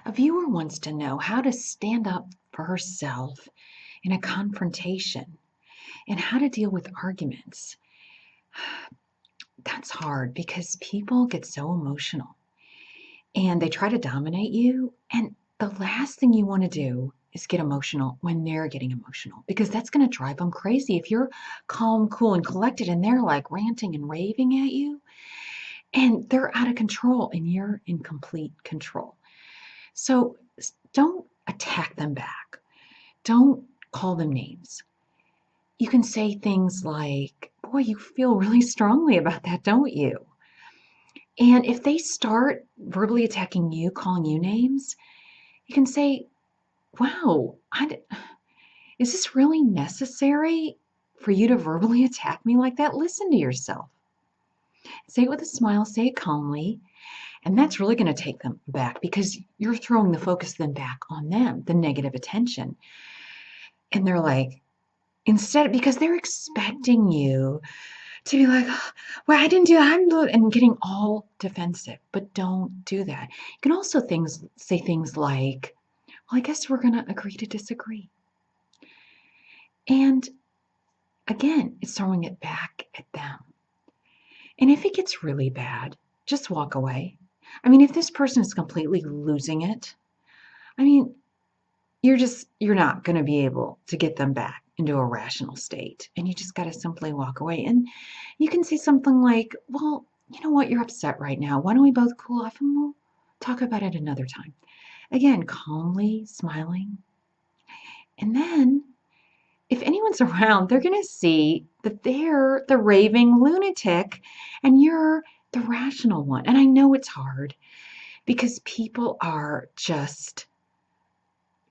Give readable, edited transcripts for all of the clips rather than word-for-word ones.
A viewer wants to know how to stand up for herself in a confrontation and how to deal with arguments. That's hard because people get so emotional and they try to dominate you. And the last thing you want to do is get emotional when they're getting emotional because that's going to drive them crazy. If you're calm, cool, and collected and they're like ranting and raving at you and they're out of control and you're in complete control. So don't attack them back. Don't call them names. You can say things like, boy, you feel really strongly about that, don't you? And if they start verbally attacking you, calling you names, you can say, wow, is this really necessary for you to verbally attack me like that? Listen to yourself. Say it with a smile, say it calmly, and that's really going to take them back because you're throwing the focus then back on them, the negative attention. And they're like, instead, because they're expecting you to be like, "Oh, well, I didn't do that," and getting all defensive, but don't do that. You can also say things like, well, I guess we're going to agree to disagree. And again, it's throwing it back at them. And if it gets really bad, just walk away. I mean, if this person is completely losing it, I mean, you're not going to be able to get them back into a rational state. And you just got to simply walk away. And you can say something like, well, you know what? You're upset right now. Why don't we both cool off and we'll talk about it another time? Again, calmly smiling. And then if anyone's around, they're going to see that they're the raving lunatic and you're the rational one. And I know it's hard because people are just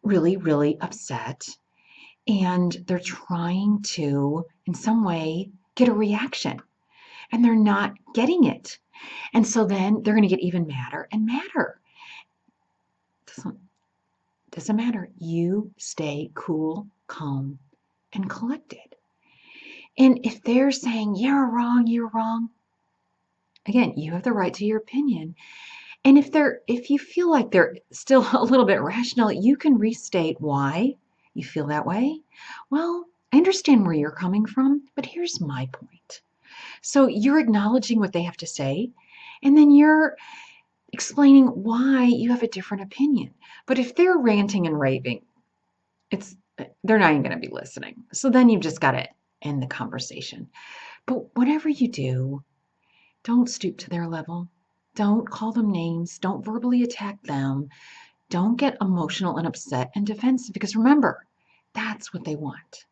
really, really upset and they're trying to, in some way, get a reaction and they're not getting it. And so then they're going to get even madder and madder. Doesn't matter. You stay cool, calm, and collected. And if they're saying, you're wrong, again, you have the right to your opinion. And if you feel like they're still a little bit rational, you can restate why you feel that way. Well, I understand where you're coming from, but here's my point. So you're acknowledging what they have to say, and then you're explaining why you have a different opinion. But if they're ranting and raving, it's they're not even going to be listening. So then you've just got to end the conversation. But whatever you do, don't stoop to their level. Don't call them names. Don't verbally attack them. Don't get emotional and upset and defensive because remember, that's what they want.